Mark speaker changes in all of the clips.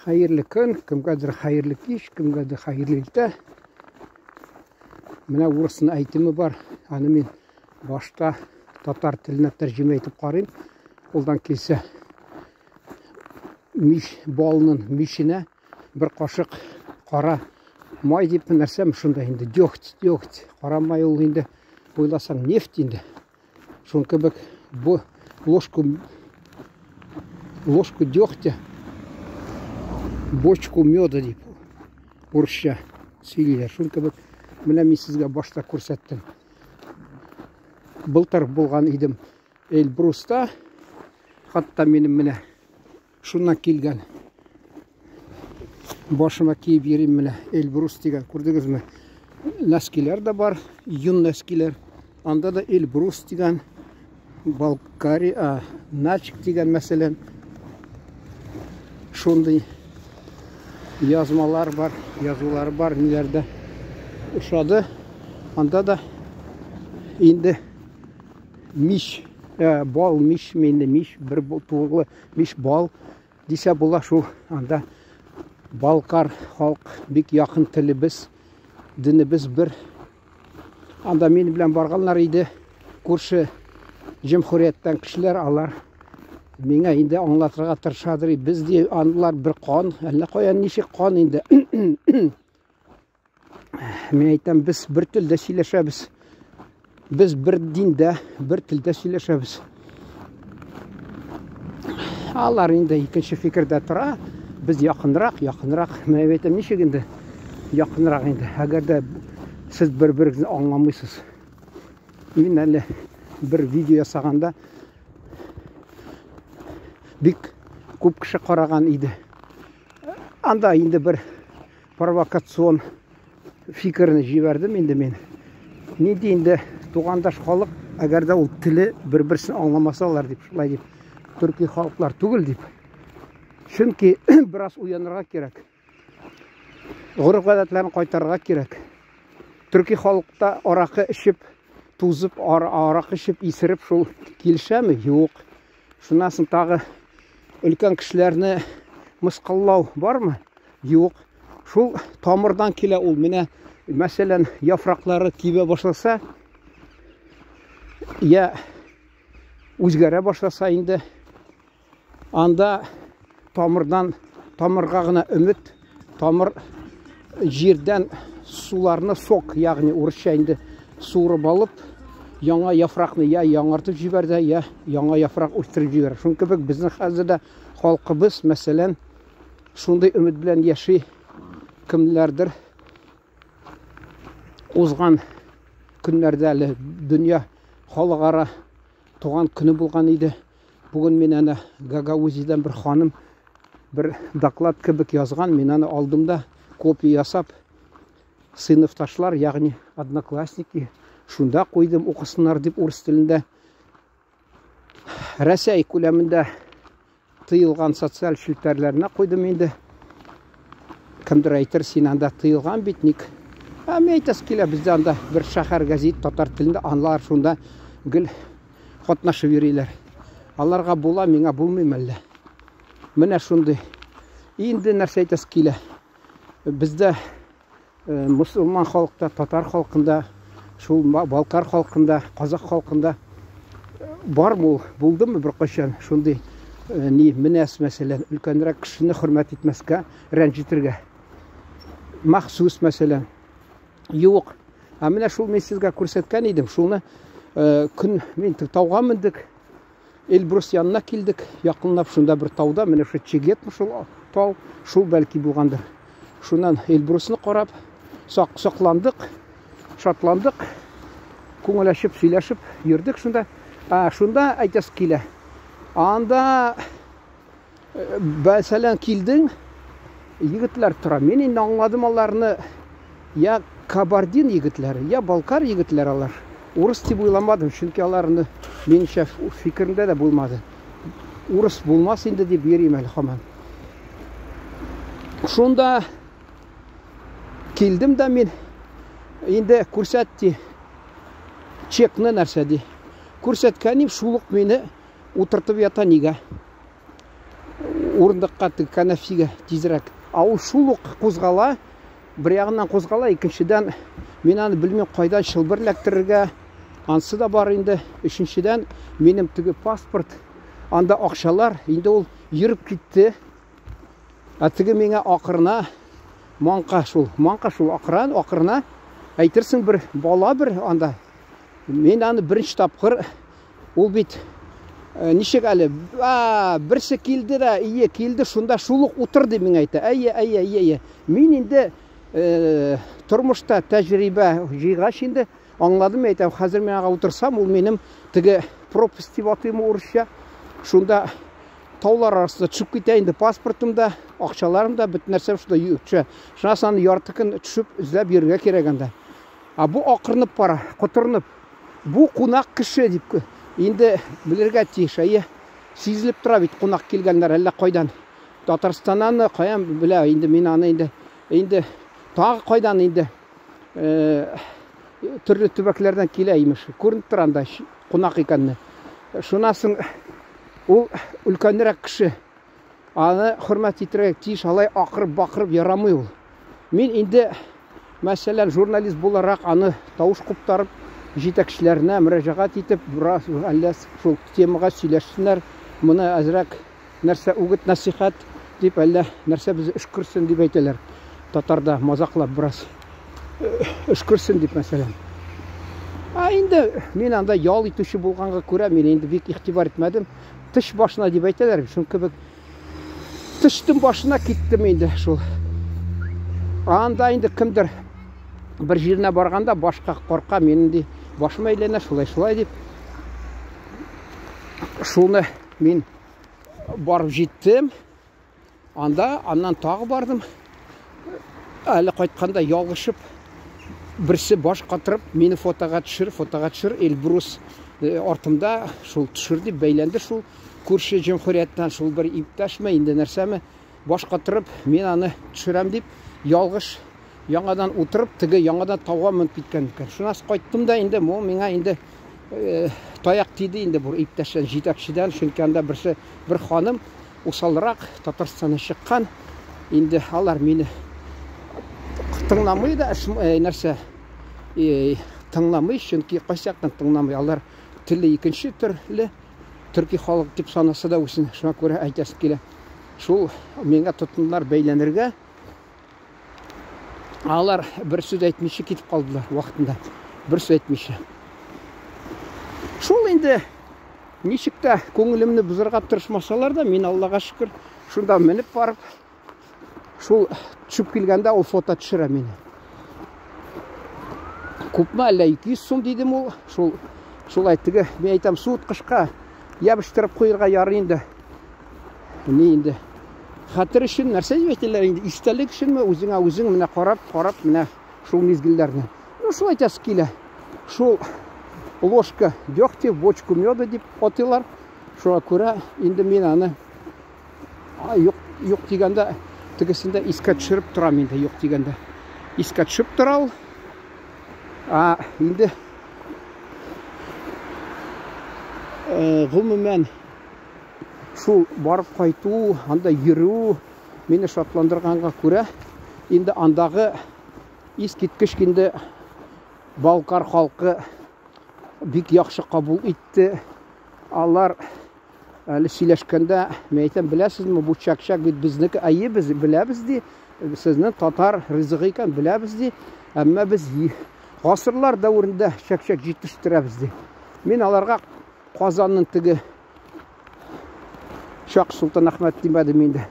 Speaker 1: Hayırlı kun, kimgadir hayırlı iş, kimgadir hayırlı ilde. Mine orasının aytımı var. Hani men başta tatar tiline tercüme etip qarayım. Oldan kelse miş balının mişine bir kaşık qara may deyip нәрсем şunda indi. Dökt. Qara may ol indi. Oylasan neft indi. Şunka bak bu ложку дегтя, бочку меда deyip Rusça сөйлер. Шунка бak мына мен sizga boshda ko'rsatdim. Былтыр bo'lgan edim Эльбруста. Hatta menim mine şundan kelgan boshima kiyib yerim mine Эльбрус degan ko'rdingizmi? Naskiler de var, yun naskiler. Anda da Эльбрус degan Balkari, Načik degan mesela şunday yazmalar var, yazılar var nelerde uşadı. Anda da indi miş, bal miş, mende miş, bir tuğlu miş bal dese bola şu anda Balkar halk bek yakın tilimiz, dinimiz bir. Anda men bilen barganlar idi. Көрші Cumhuriyetten kişiler alar. Mene indi anlatırga tırşadır. Bizde anılar bir kan. Elle koyan nişik kan indi. Men aytam biz bir tilde söyleşebiz. Biz bir dinde bir tilde söyleşebiz. Allar indi ikinci fikirde tura. Biz yakınırak. Men aytam nişik indi. Yakınırak indi. Eğer de siz birbirinizi anlamıyorsunuz. Men elle bir video yasaganda bek ko'p kishi qaragan edi. Anda endi bir provokatsion fikrni jiberdim endi men. Ne deyinde tuğandaş xalq agar da ol tili bir-birini anlamasalar deb shulay deb Türkiye xalqlar tugul deb. Chunki biraz uyanırga kerak. Urf-odatlarni qaytarga kerak. Türkiye xalqda araqı içip tuzib, arak içip, isirip şol kelişemi? Yok. Şunasın tağı ülken kişilerini mısqallau var mı? Yok. Şol tamırdan kele ol. Mine mesela yaprakları kibe başlasa ya o'zgara başlasa indi anda tamırgağına ümit, tamır жерden sularını sok, yani Rusça indi suğurup alıp yana yaprakını ya yanartıp jiberdi ya yana yaprak uçturup jiber. Çünkü bak bizning hazırda halkımız mesela şunday ümit bilen yaşay kimlerdir ozgan günlerde dünya halkara tuğan günü bulgan idi. Bugün men ana Gagauziydan bir hanım bir doklad kibik yazgan, men ana aldımda kopya yasap sınıftaşlar yani одноклассники şunda koydum okusunlar deb Rus tilinde Россия ko'lamida tıyılgan sosyal şilterlerine koydum endi. Kimdir aytır sen anda tıyılgan bitnik. Men aytas kela bizde anda bir shahar gazet tatar tilinde anlar şunda gül qatnaşıp yürüler. Allarga bola menga bulmayım elle. Mine şunday. Endi narsa aytas kela bizde Müslüman halkta, Tatar halkında, şu Balkar halkında, Kazak halkında var mı? Buldu mu bir kaşan? Şunday ne mines mesela ülkenlere kişini hürmet etmezke, rencitirge. Mahsus mesela yok. Amına şu men sizga ko'rsatgan edim. Şunu kun men tavga mindik. Эльбрус yanına keldik. Yaqinlab şunda bir tavda mene şu çegetmiş tav. Şu belki bulgandır. Şundan Эльбрусны qarab saqlandık, şatlandık, ko'ngilashib, söylashib yurdik şunda. Şunda aytas kela. Anda mesela kelding, yigitlar tura. Men endi anladım onlarni ya Kabardin yigitleri, ya Balkar yigitleri alар. Urus deb o'ylamadim, chunki ularni menimcha fikrimda da bo'lmadi. Urus bo'lmas endi deb berayim hali hamon. Şunda keldim de men endi ko'rsatdi chekni narsadi. Ko'rsatganim shuluq meni o'tirtib yota nega. орындыққа канафиге тезірек. Ау шулық қозғала, бір яғынан қозғала, екіншіден мен аны білмей қойдан шылбыр ләктірге ансы да бар енді. Үшіншіден менің түгі паспорт, анда ақшалар, енді ол еріп кетті. Түгі менге ақырына, маңқа шул ақырына, әйтерсің бір бала бір анда. Мен аны бірінші тапқыр, ол бет нешек әлі, бірсі келді да, келді, шында шулық отырды мен айты. Мен енді тұрмышта тәжірибе жиға шенді аңладым, айтам, қазір мен аға отырсам, ол менің түгі пропуск деп атымы орысша. Шында таулар арасында түшіп кетейінді, паспортымда, ақшаларымда, бүт нәрсем шында үйікші. Шына саны яртықын түшіп, үзләп ерге керегенде. Бұл ақырынып бара, құтырынып. Бұл қонақ кіші деп, енді білерге тиеш, сезіліп тұра бейт қонақ келгендер әлі қойдан. Татарстанан қоям біле, енді мен аны енді тағы қойдан енді түрлі түбәкілерден келе емеш. Көрініп тұранда қонақ екеніне. Шынасын, ол үлкенірек кіші. Аны құрмет етірек тиеш, алай ақырып-бақырып ярамай ол. Мен енді, мәселен, журналист боларақ аны тауыш құптарып, жетекшілеріне мүрәжағат етіп, біраз әлі сол темаға сөйлешсінер, мұны әзірек нәрсе үгіт насихат деп әлі нәрсе бізді үшкірсін деп айтылар. Татарда мазақлап біраз үшкірсін деп мәселен. Енді мен анда ял етуші болғанға көре, мен енді бек иқтибар етмедім. Тіш башына деп айтылар. Шүнкі тіштің башына кеттім енді шул. Анда енді кімдір бір жеріне барғанда башқа қорқа, менің де башыма айлене шулай деп. Шуны мен барып жеттім. Аннан тағы бардым. Әлі қайтқанда ялғышып, бірсі баш қатырып, мені фотоға түшір, Эльбрус артымда шул түшір деп бәйленді. Шул көрші жемхұрияттан шул бір ипташма, енді нәрсәмі баш қатырып, мен аны түшірем деп, ялғыш яңадан отырып, тігі яңадан тауға мүніп кеткен. Шунас қайттым да, енді мұл меңа енді таяқ тейді, енді бұл ипташтан, жетекшіден, шүнкенде бір ханым осалырақ Татарстаны шыққан. Енді алар мені тыңламайды, нәрсе тыңламай, шүнке қайсияқтан тыңламай. Алар тілі екінші түрлі, түркі халық деп санасы да өсін, шуна көрі айтасы келе. Шул менге тұтынылар бәйленерге, алар бір сөз әйтмеші кетіп қалдылар уақытында. Бір сөз әйтмеші. Шул енді нешікті көңілімні бұзырғап тұрышмасалар да, мен Аллаға шүкір, шында мініп барып, шул түшіп келгенде ол фото түшірі мені. Көпма әлі 200 сом дейдім ол. Шул айттығы, мен айтам, суытқышқа ябыштырып қойырға яры енді. Не енді? Қатыр үшін нәрсе жібетелер енді, истәлік үшін ме, өзің міне қарап, міне шул мезгілдеріне. Шул айтасы келе. Шул ложка дегтя, бочку меда деп отылар. Шуға көре, енді мен аны yok дегенде, тігісінде иска түшіріп тұрам енді, yok дегенде. Иска түшіп тұрал. Енді ғұмымен шул барып қайту, анда еру, мені шатландырғанға көре, енді андағы ескеткіш кенде Балқар халқы бек яқшы қабыл етті. Алар әлі сөйлешкенде, мен айтам, білесіз ме, бұл чак-чак біздікі әйе біз біләбіз де, сіздің татар ризығы екен біләбіз де, әмі біз ғасырлар дәуірінде чак-чак жетіштіреміз де. Мен аларға Қазанның тігі Шақ Сұлтан Ахмет демедім енді.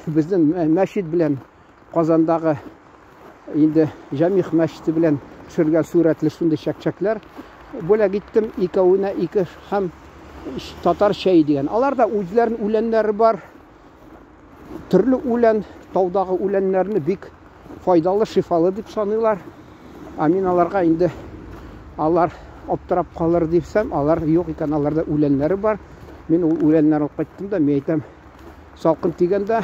Speaker 1: Біздің мәшид білен Қазандағы енді Жамих мәшіді білен түсірген суретлі шынды шак-чаклар. Бөлек еттім, екеуіне екі хам татар шәй деген. Аларда өзлерін үленлері бар. Түрлі үлен, таудағы үленлеріні бек файдалы, шифалы деп санылар. Мен аларға енді алар оптырап қалыр депсем, алар жоқ екен, аларда үленлері бар. Мен ол үленлері алып қайттым да, мен айтам, салқын тигенде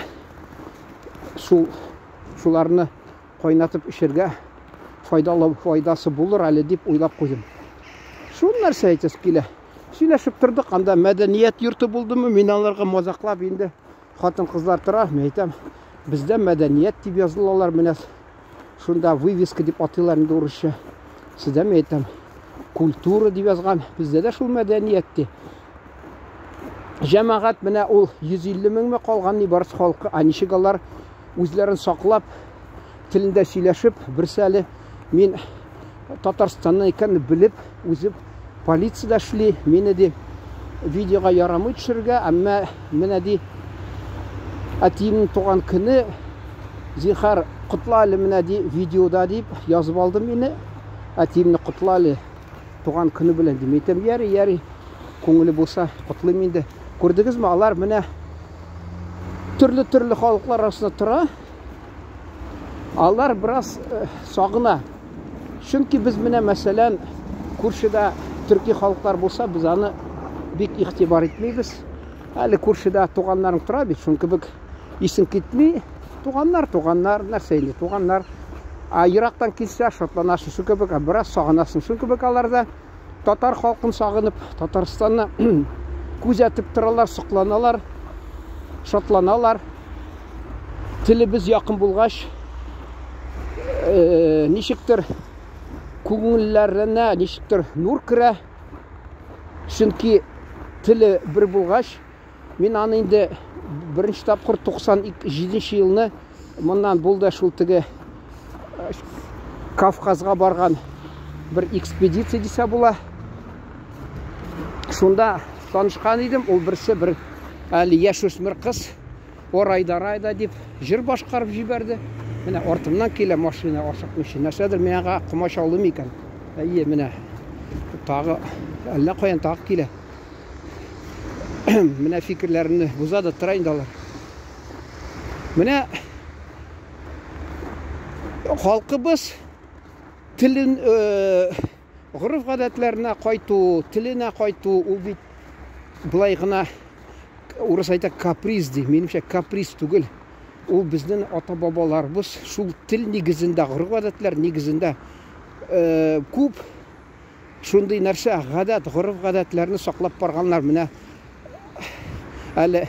Speaker 1: суларыны қойнатып ішерге файдасы болыр әлі деп ойлап қойдым. Шул нәрсе айтасы келе. сөйләшеп тордык. Анда мәдәният йорты булдымы, мин аларга мазаклап инде хатын-кызлар тора, мен әйтәм, бездә мәдәният дип язылалар, менә шунда вывеска дип атыйлар инде урысча. Сездә мен әйтәм, культура дип язган, бездә дә шул мәдәният ди. Җәмәгать менә ул 150 меңме калган нибарс халкы, ничек алар үзләрен саклап, телендә сөйләшеп, берсәле мин Татарстаннан икәнне белеп, үзем полициядә эшли, мине ди видеога ярамый төшергә, әмма менә ди әтиемнең туган көне зинһар кутла әле менә ди видеода дип язып алдым мине. Әтиемне кутла әле туган көне белән ди. Әйтәм, яри, күңеле булса кутлыйм инде. Күрдегезме, алар менә төрле халыклар арасында тора. Алар бераз сагына. Чөнки без менә мәсәлән күршедә төрки халыклар булса, без аны бик игътибар итмибез. Әле күршедә туганнарың тора бит, шуның кебек исең китми. Туганнар, нәрсә инде, туганнар. Ерактан килсә шатланасың, шуның кебек, бераз сагынасың. Шуның кебек аларда татар халкын сагынып, Татарстанны күзәтеп торалар, сокланалар, шатланалар. Телебез якын булгач, ничектер күңелләренә ничектер нур керә. Чөнки теле бер булгач, мин аны инде беренче тапкыр 97 елны моннан булды шул теге Кавказга барган бер экспедиция дисә була. Шунда танышкан идем, ул берсе бер әле яшүсмер кыз Орайда дип җыр башкарып җибәрде. Менә артымнан килә машина ашыкмыйча, нәрсәдер миңа кумаш алдым икән. Әйе, менә тагы әллә каян тагы килә. Менә фикерләрне буза да тора инде алар. Менә халкыбыз телен гореф-гадәтләренә кайту, теленә кайту, ул бит булай гына урыс әйтә каприз ди. Минемчә каприз түгел. Ул безнең ата-бабаларыбыз шул тел нигезендә, гореф-гадәтләр нигезендә күп шундый нәрсә, гадәт, гореф-гадәтләрне саклап барганнар. Менә әле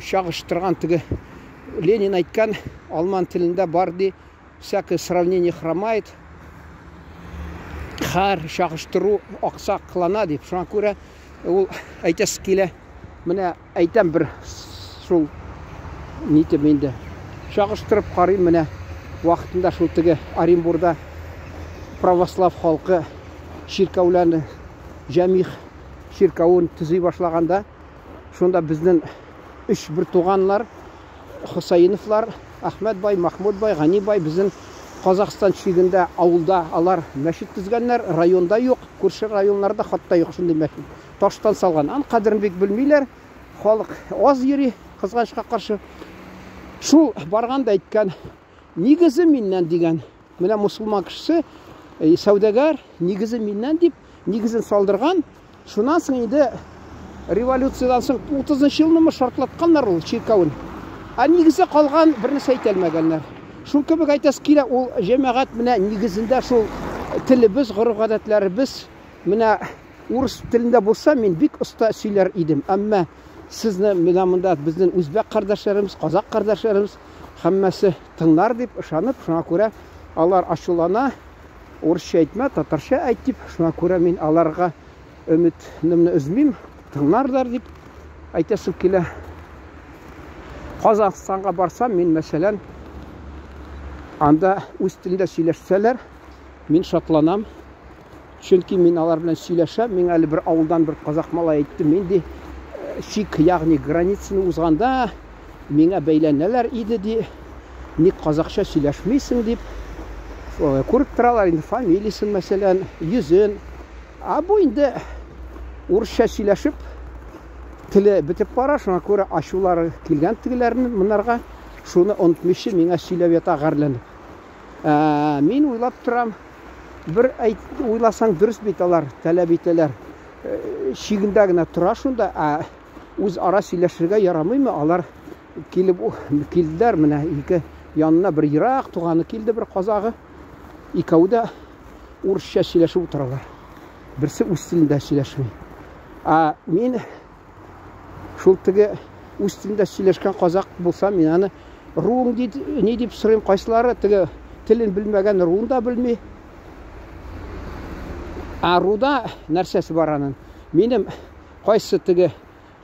Speaker 1: чагыштырган теге Ленин әйткән алман телендә бар ди, всякое сравнение хромает. Һәр чагыштыру аксак кылана дип. Шуңа күрә ул әйтәсе килә. Менә әйтәм бер шул нитем инде. Чагыштырып карыйм, менә вакытында шул теге Оренбургда православ халкы ширкәүләрне, җәмигъ ширкәүен төзи башлаганда, шунда безнең 3 бер туганнар, Хусайновлар, Ахмед бай, Махмуд бай, Гани бай безнең Казакстан чигендә авылда алар мәчет төзгәннәр, районда юк, күрше районнарда хатта юк шундый мәчет. Таштан салган. Ан кадерен бик белмиләр. Халык аз йөри, кызганычка каршы. Шул барганда әйткән, нигезе миннән дигән. Менә мусулман кешесе, сәүдәгәр, нигезе миннән дип, нигезен салдырган. Шуннан соң инде революциядан соң 30 елны шартлатканнар ул чиркәүен. Нигезе калган бернәрсә әйтәлмәгәннәр. Шул кебек әйтәсе килә, ул җәмәгать менә нигезендә шул телебез, гореф-гадәтләребез менә урыс телендә булса, мин бик оста сөйләр идем. Әмма сезне менә монда безнең үзбәк кардәшләребез, казак кардәшләребез һәммәсе тыңлар дип ышанып, шуңа күрә алар ачулана, урысча әйтмә, татарча әйт дип, шуңа күрә мин аларга өметемне өзмим, тыңларлар дип әйтәсем килә. Казакстанга барсам, мин мәсәлән анда үз телендә сөйләшсәләр, мин шатланам. Чөнки мин алар белән сөйләшәм. Мин әле бер авылдан бер казак малай әйтте, мин ди шик, ягъни границаны узганда миңа бәйләнәләр иде ди. Ник казакча сөйләшмисең дип. Күреп торалар инде фамилиясын, мәсәлән, йөзен. Бу инде урысча сөйләшеп теле бетеп бара, шуңа күрә ачулары килгән тегеләрне монарга шуны онытмыйчы миңа сөйләп ята гарланып. Мин уйлап торам, бер уйласаң дөрес бит алар, таләп итәләр. Шигендә генә тора шунда, үз ара сөйләшергә ярамыймы? Алар килделәр, менә ике янына бер ерак туганы килде, бер казагы. Икәү дә урысча сөйләшеп утыралар. Берсе үз телендә сөйләшмәй. Мен шул теге үз телендә сөйләшкән казак булса, мен аны руың не дип сорыйм, кайсылары теге телен белмәгән руын да белми. Руда нәрсәсе бар аның? Минем кайсы теге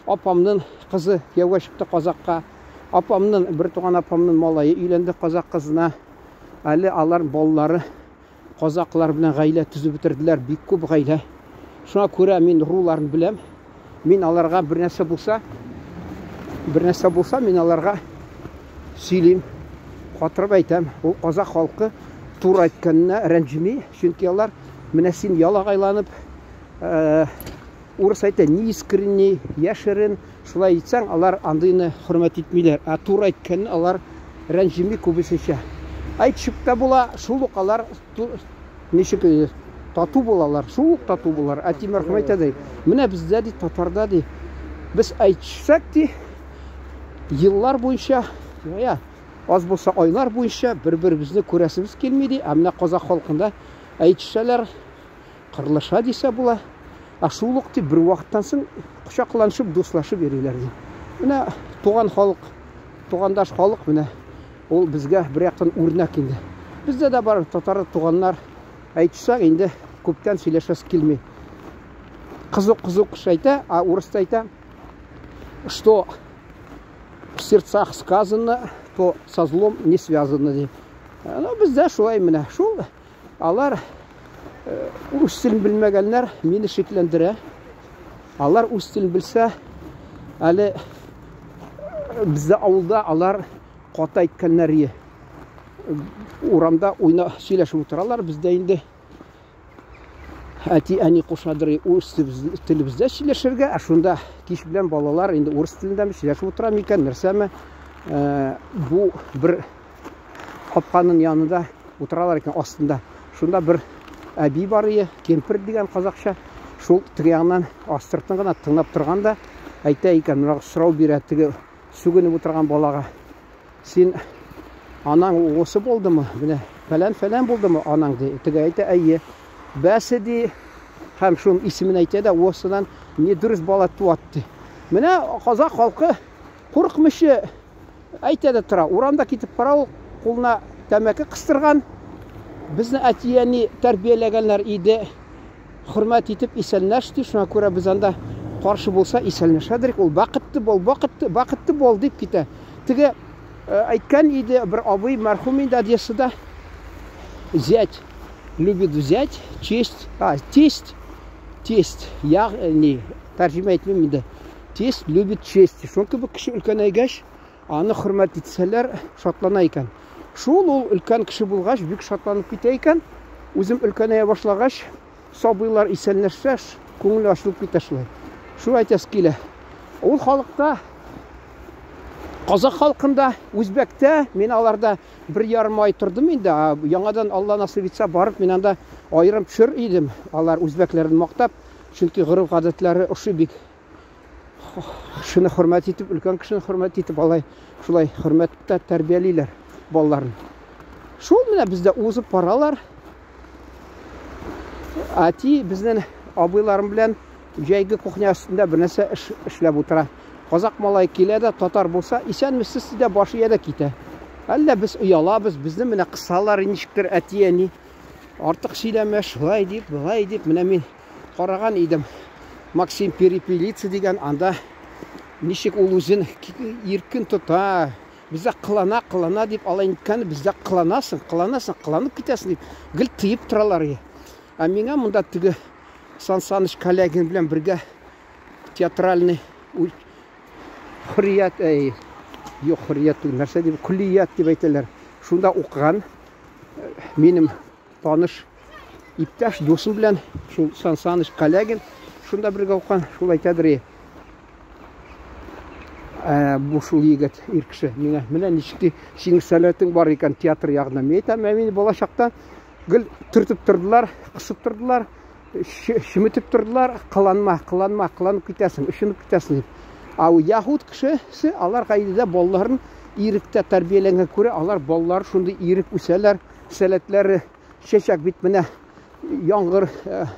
Speaker 1: апамның кызы кияүгә чыкты казакка, апамның бер туган апамның малае өйләнде казак кызына. Әле алар балалары казаклар белән гаилә төзеп бетерделәр, бик күп гаилә. Шуңа күрә мин руларын беләм. Мин аларга бер нәрсә булса, мин аларга сөйлим, катырып әйтәм. Ул казак халкы тур әйткәненә рәнҗеми, чөнки алар менә син ялагайланып, урыс әйтә, ни искренне, яшерен, шулай әйтсәң, алар андыйны хөрмәт итмиләр. Тур әйткәнне алар рәнҗеми күбесенчә. Әйтшеп тә була, шул ук алар ничек тату булалар, шул ук тату булалар. Әти мәрхүм әйтә, менә бездә ди, татарда ди, без әйтсәк ди, еллар буенча, аз булса айлар буенча бер-беребезне күрәсебез килми ди. Менә казак халкында әйтсәләр, кырлыша дисә була. Шул ук ди, бер вакыттан соң кучакланышып, дуслашып йөриләр ди. Менә туган халык, тугандаш халык менә ул безгә бер яктан үрнәк инде. Бездә дә бар татар туганнар, әйтсәк инде күптән сөйләшәс килми. Кызык әйтә, урыста әйтә, что в сердцах сказано, то со злом не связано ди. Бездә шулай менә, шул алар үз телен белмәгәннәр мине шикләндерә. Алар үз телен белсә, әле бездә авылда алар каты әйткәннәр, урамда уйна сөйләшеп утыралар. Бездә инде әти әни кушадыр үз телебездә сөйләшергә, шунда кич белән балалар инде урыс телендә сөйләшеп утыра микән, нәрсәме? Бу бер капканың янында утыралар икән, астында. Шунда бер әби бар, кемпер дигән казакча, шул тирәгеннән астыртын гына тыңлап торганда әйтә икән, менә сорау бирә теге сүгенеп утырган балага. Син анаң осы булдымы? Менә фәлән булдымы анаң ди. Теге әйтә, әйе. Бәсе ди, һәм шуның исемен әйтә дә, осыдан не дөрес бала туатты. Менә казак халкы курыкмыйча әйтә дә тора. Урамда китеп бара, ул кулына тәмәке кыстырган. Безне әтияне тәрбияләгәннәр иде. Хөрмәт итеп исәнләште. Шуңа күрә без анда каршы булса исәнләшәдер. Ул бакытты бол дип китә. Теге әйткән иде бер абый мәрхүм инде Одессада. Зять любит взять честь, тесть, я не тәрҗемә итмим инде. Тесть любит честь. Шуңа кебек кеше өлкәнәйгәч, аны хөрмәт итсәләр, шатлана икән. Шул ул өлкән кеше булгач, бик шатланып китә икән. Үзем өлкәнәя башлагач, сабыйлар исәнләшсә, күңел ачылып китә шулай. Шул әйтәс килә. Ул халыкта, казак халкында, үзбәктә, мен аларда 1,5 ай тордым инде. Яңадан Алла насыйп итсә барып, мен анда айрым төшер идем. Алар үзбәкләрен мактап, чөнки гырыф гадәтләре ошый бик. Шуны хөрмәт итеп, өлкән кешене хөрмәт итеп, шулай хөрмәттә тәрбиялиләр балаларын. Шул менә бездә узып баралар. Әти безнең абыйларым белән җәйге кухня өстендә бер нәрсә эшләп утыра. Казак малай килә дә, татар булса, исәнмесез дә башы яда китә. Әллә без уялабыз, безне менә кысалар ничектер әтияне. Артык сөйләмә, шулай дип, булай дип, менә мин караган идем. Максим Перепелица дигән, анда ничек ул үзен иркен тота. Бездә кылана дип алай иткән, бездә кыланып китәсең дип, гел тыеп торалар. Миңа монда теге Сан Саныч Калягин белән бергә театральный хөррият, хөррият нәрсә дип, күллият дип әйтәләр. Шунда укыган минем таныш иптәш дусым белән шул Сан Саныч Калягин шунда бергә укыган, шул әйтәдер. Бу шул егет ир кеше миңа, менә ничек синең сәләтең бар икән театр ягына. Мен әйтәм, мине балачакта гел төртеп тордылар, кысып тордылар, шиметеп тордылар, кыланып китәсең, ишенеп китәсең дип. Яһуд кешесе, алар гаиләдә балаларын иректә тәрбияләнгән күрә, алар балалар шундый ирек үсәләр, сәләтләре чәчәк бит менә яңгыр,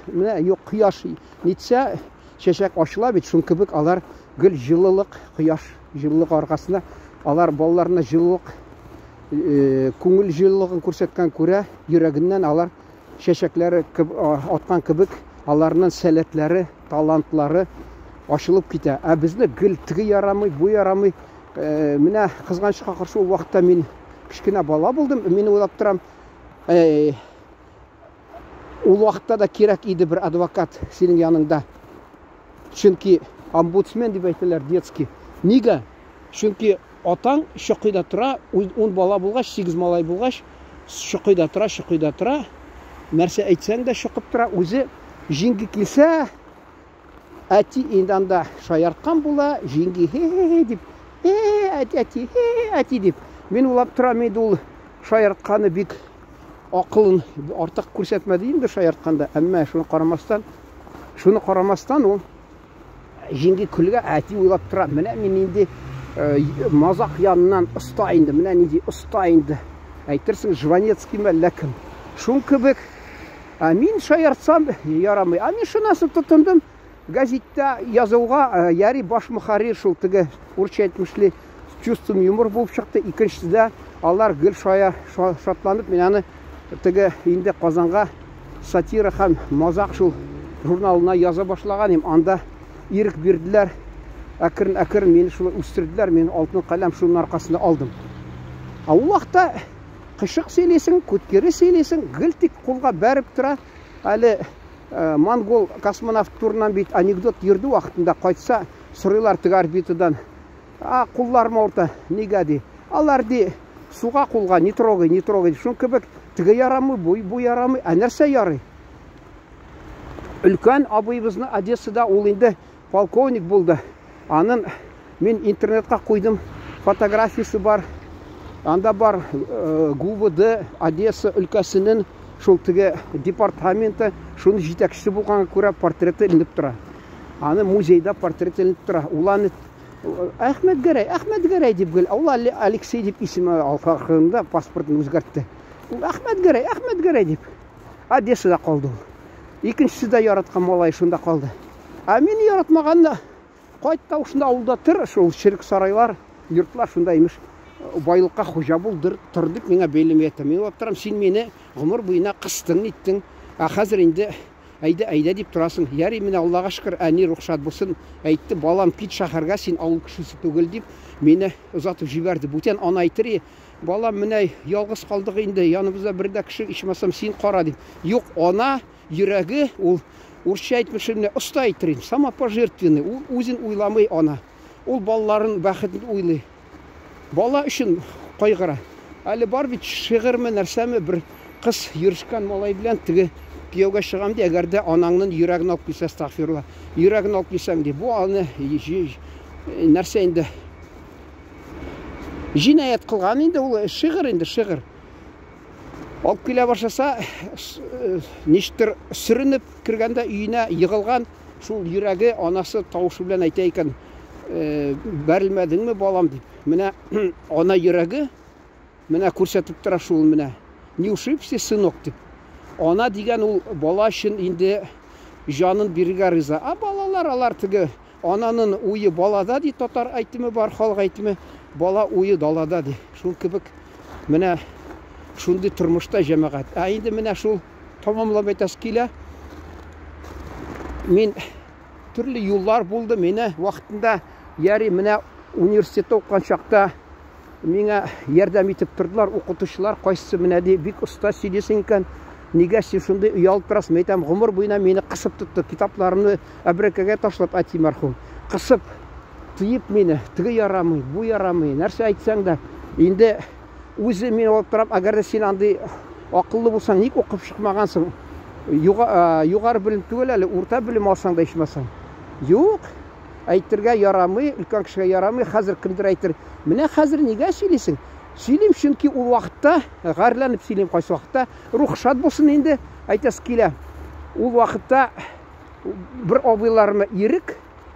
Speaker 1: менә юк кояш нитсә, шешек ашыла бит, шун кебек алар гел җылылык, кояш җылылык аркасында алар балаларына җылылык, күңел җылылыгын күрсәткән күрә, йөрәгеннән алар шешекләре аткан кебек, аларның сәләтләре, талантлары ашылып китә. Ә безне гел тиге ярамый, бу ярамый. Менә кызганычка каршы ул вакытта мин кичкенә бала булдым. Мин уйлап торам, ул вакытта да кирәк иде бер адвокат синең яныңда. Чөнки омбудсмен дип әйтәләр, детский. Нигә? Чөнки атаң шыкыйда тора, 10 бала булгач, 8 малай булгач, шыкыйда тора. Нәрсә әйтсәң дә шыкып тора. Үзе җиңги килсә, әти инде анда шаярткан була, җиңги хе дип, әти дип. Мин уйлап торам, инде ул шаяртканы бик акылын артык күрсәтмәде инде шаяртканда. Әмма шуны карамастан ул җиңги күлгә әти уйлап тора. Менә мин инде мазак янынан оста инде, менә нинди оста инде. Әйтерсең, Жванецкий мәлләкем. Шун кебек. Мин шаяртсам ярамый. Мин шунасын тотындым. Газетта язуга, яри баш мөхәррир шул теге урысча әйтмешли чувством юмор булып чыкты. Икенчедә алар гел шатланып, мен аны теге инде Казанга сатира һәм мазак шул журналына яза башлаган идем. Анда ирек бирделәр. Әкрен мені шулай үстерделәр. Мен алтын каләм шуның аркасында алдым. Ул вакытта кышык сөйлесең, күткере сөйлесең, гел тик кулга бәреп тора. Әле монгол космонавт турынан бит анекдот йөрде вакытында, кайтса сорыйлар теге орбитадан. Кулларым авырта, нигә ди? Алар ди суга кулга не трогай. Шун кебек теге ярамый, бу ярамый. Нәрсә ярый? Өлкән абыйыбызны Одессада ул инде полковник булды. Анын мен интернетка куйдым, фотографиясы бар. Анда бар ГУВД Одесса өлкәсенең шул теге департаменты, шуны җитәкчесе булганга күрә портреты иленеп тора. Аны музейда портрет иленеп тора. Уланы Әхмәт Гәрәй дип гел, ул Алексей дип исеме алкагында паспортын үзгәртте. Ул Әхмәт Гәрәй дип Одессада калды. Икенчесе дә яраткан малай шунда калды. Мин яратмаганны кайтта ушында авылда тор, шул ширк сарайлар, йортлар шунда имеш. Байлыкка хуҗа булдыр, тор дип миңа бәйлем әйтә. Мин оттырам, син мине гомер буена кыстың, иттең. Хәзер инде әйдә дип торасың. Яри, менә Аллага шөкер, әни рөхсәт булсын, әйтте, балам кит шәһәргә, син авыл кешесе түгел дип мине озатып җибәрде. Бүтән ана әйтер, балам, менә ялгыз калдык инде, яныбызда бер дә кеше ичмасам, син кара дип. Юк, ана йөрәге, ул урысча әйтмешемне оста әйтер, самопожертвенный, ул үзен уйламый ана. Ул балаларын бәхетен уйлый. Бала өчен кайгыра. Әле бар бит шигырьме, нәрсәме, бер кыз йөришкән малай белән теге кияүгә чыгам ди, әгәр дә анаңның йөрәген алып килсә, астагфирулла, йөрәген алып килсәң ди, бу аны нәрсә инде җинаят кылган инде, ул шигырь инде, шигырь. Алып килә башласа, ништер сүренеп кергәндә өенә егылган шул йөрәге анасы тавышы белән әйтә икән, бәрелмәдеңме балам дип. Менә ана йөрәге менә күрсәтеп тора шул, менә не ушибся, сынок дип. Ана дигән ул бала өчен инде җанын бирергә риза. Балалар алар теге ананың уе балада ди, татар әйтеме бар, халык әйтеме, бала уе далада ди. Шул кебек менә шундый тормышта җәмәгать. Инде менә шул тамамлап әйтәс килә. Мин төрле юллар булды, менә вакытында яри менә университетта укыган чакта миңа ярдәм итеп тордылар укытучылар, кайсы менә ди бик оста сөйлисең икән, нигә син шундый уялып торасың? Мен әйтәм, гомер буена мине кысып тотты, китапларымны әбрәкәгә ташлап, әти мәрхүм кысып тыеп мине, теге ярамый, бу ярамый, нәрсә әйтсәң дә инде үзе мин алып торам, әгәр дә син андый акыллы булсаң, ник укып чыкмагансың? Югары белем түгел әле, урта белем алсаң да ичмасаң. Юк, әйтергә ярамый, өлкән кешегә ярамый. Хәзер кемдер әйтер, менә хәзер нигә сөйлисең? Сөйлим, чөнки ул вакытта, гайрәләнеп сөйлим, кайсы вакытта рөхсәт булсын инде, әйтәс килә. Ул вакытта бер абыйларыма ирек,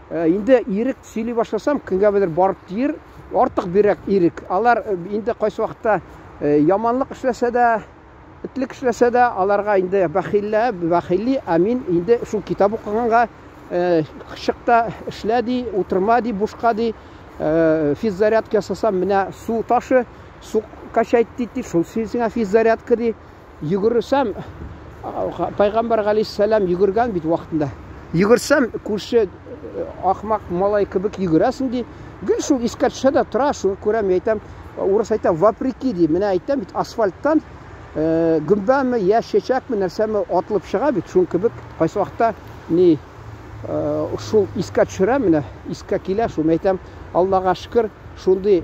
Speaker 1: инде ирек сөйли башласам, кемгә белер барып тиер, артык бирәк ирек. Алар инде кайсы вакытта яманлык эшләсә дә, итлек эшләсә дә, аларга инде бәхилли, амин, инде шул китап укыганга Шықта ішләді, отырмады, бушқады, физзарядка жасасам, міне су ташы, су качайды дейді, шул сізіңа физзарядка дейді. Жүгірсем, пайғамбар алейхиссалам жүгірген бит уақытында. Жүгірсем, көрші ақмақ малай кібік жүгіресің дейді. Гүл шул искатшада тұра, шул көрем, айтам, орыс айтам, вопреки дейді. Міне айтам, бит асфальттан гүмбәмі, я шешәкмі нәрсәмі атылып шыға бит. Шул кібік қайсы уақытта не шул искә төшерә, менә искә килә, шул әйтәм, Аллаға шөкер, шундый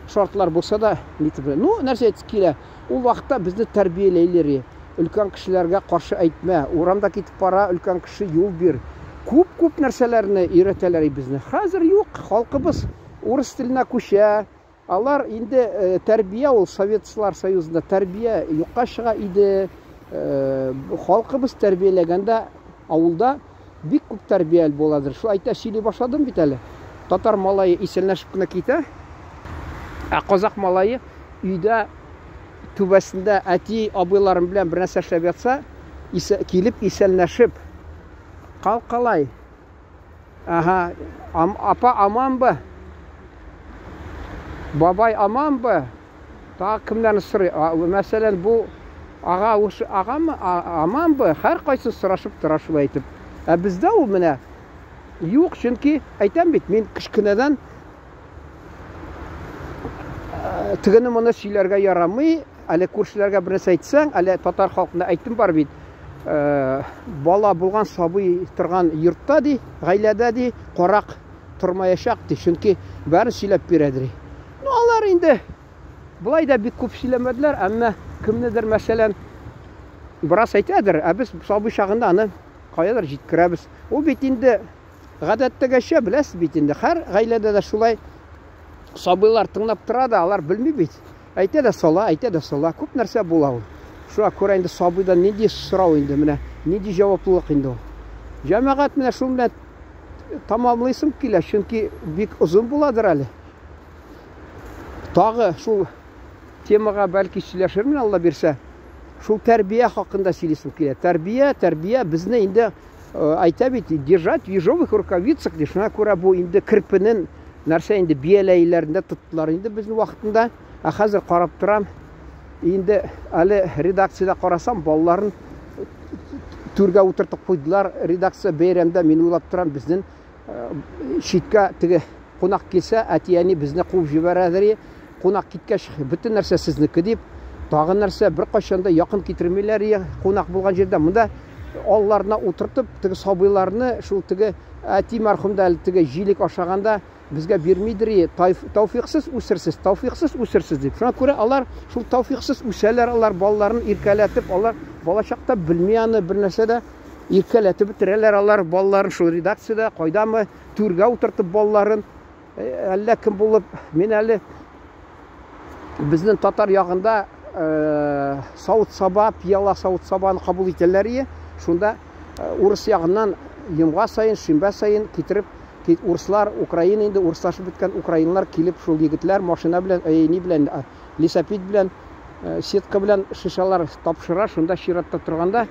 Speaker 1: шартлар булса да, ну, нәрсә әйтеп килә. Ул вакытта безне тәрбияләйләр. Өлкән кешеләргә каршы әйтмә, урамда китеп бара, өлкән кеше юл бир. Күп нәрсәләрне өйрәтәләр безне. Хәзер юк, халкыбыз урыс теленә күчә. Алар инде тәрбия, ул Советлар Союзында тәрбия юкка чыга иде. Халкыбыз тәрбияләгәндә авылда бик күп тәрбиял буладыр. Шул айта сөйли башладым бит әле. Татар малайы исәнләшеп кенә китә. Казак малайы өйдә түбәсендә әти абыйларым белән бер нәрсә эшләп ятса, килеп исәнләшеп калкалай. Ага, апа аманбы? Бабай аманбы? Та кемнәрне сорый? Мәсәлән, бу агамы аманбы? Һәр кайсы сорашып тора шулай әйтеп. Бездә ул менә юк, чөнки әйтәм бит, мин кичкенәдән тигене моны сөйләргә ярамый, әле күршеләргә бер нәрсә әйтсәң, әле татар халкында әйтем бар бит. Бала булган сабый торган йортта ди, гаиләдә ди, карак тормаячак ди, чөнки барын сөйләп бирәдер. Ну, алар инде булай да бик күп сөйләмәделәр, әмма кемнедер мәсәлән бераз әйтәдер, без сабый чагында аны каядыр җиткерәбез. Ул бит инде гадәттәгәчә беләсез бит инде. Һәр гаиләдә дә шулай сабыйлар тыңлап тора да, алар белми бит. Әйтә дә сала, күп нәрсә була ул. Шуңа күрә инде сабыйдан нинди сорау инде, менә нинди җаваплылык инде ул. Җәмәгать менә шул белән тамамлыйсым килә, чөнки бик озын буладыр әле. Тагы шул темага бәлки сөйләшермен, Алла бирсә. Шул тәрбия хакында сөйлисем килә. Тәрбия безне инде әйтә бит, держать в ежовых рукавицах, ди. Шуңа күрә бу инде кирпенең нәрсә инде бияләйләрендә тоттылар инде безнең вакытында. Хәзер карап торам, инде әле редакциядә карасам, балаларын түргә утыртып куйдылар. Редакция бәйрәмдә мин уйлап торам, безнең читкә теге кунак килсә, әтияне безне куып җибәрәдер. Кунак киткәч, бөтен нәрсә сезнеке дип, тагы нәрсә бер кайчанда якын китермиләр, кунак булган җирдә. Монда алларына утыртып, теге сабыйларны шул теге әти мәрхүмдә әле теге җилек ашаганда безгә бирмидер, тауфиксыз үсерсез дип. Шуңа күрә алар шул тауфиксыз үсәләр, алар балаларын иркәләтеп, алар балачакта белми аны бер нәрсә дә иркәләтеп бетерәләр, алар балаларын шул редакциядә кайдамы түргә утыртып балаларын, әллә кем булып, мин әле безнең татар ягында савыт саба, пияла савыт сабаны кабул итәләр. Шунда урыс ягыннан йомга сайын, шимбә сайын китереп, урыслар, Украина инде урыслашып биткән украинлар килеп, шул егетләр машина белән, ни белән, лесопед белән, сетка белән шишалар тапшыра. Шунда чиратта торганда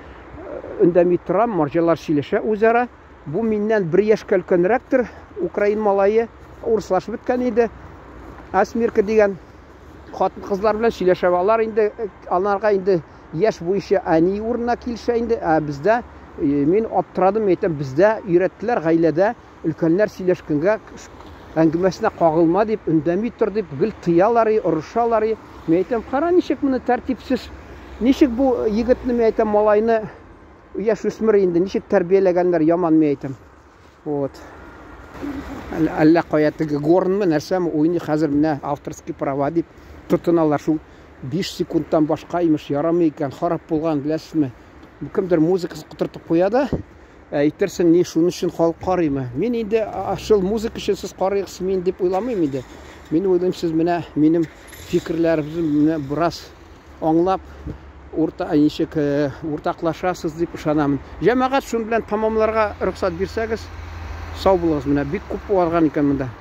Speaker 1: өндәми торам, марҗалар сөйләшә үзара. Бу миннән 1 яшькә өлкәнрәктер, украин малае, урыслашып биткән иде. Асмирка дигән хатын-кызлар белән сөйләшә. Алар инде аларга инде яшь буенча әни урынына килешә инде. Бездә мин аптырадым, әйтәм, бездә өйрәттеләр гаиләдә өлкәннәр сөйләшкәнгә әңгәмәсенә кагылма дип, өндәми тор дип, гел тыялар, орышалар. Мин әйтәм, кара ничек моны тәртипсез, ничек бу егетне, мин әйтәм, малайны яшүсмер инде ничек тәрбияләгәннәр, яман, мин әйтәм. Вот. Әллә кая теге горнмы, нәрсәме уйный, хәзер менә авторский права дип тотыналар. Шул 5 секундтан башка имеш ярамый икән, харап булган, беләсезме? Бу кемдер музыкасын кутыртып куя да, әйтерсең, ни шуның өчен халык карыймы? Мин инде шул музыка өчен сез карыйсыз мин дип уйламыйм инде. Мин уйлыйм, сез менә минем фикерләребезне бераз аңлап, уртаклашасыз дип ышанамын. Җәмәгать шун белән тамамларга рөхсәт бирсәгез, сау булыгыз. Менә бик күп булган икән монда.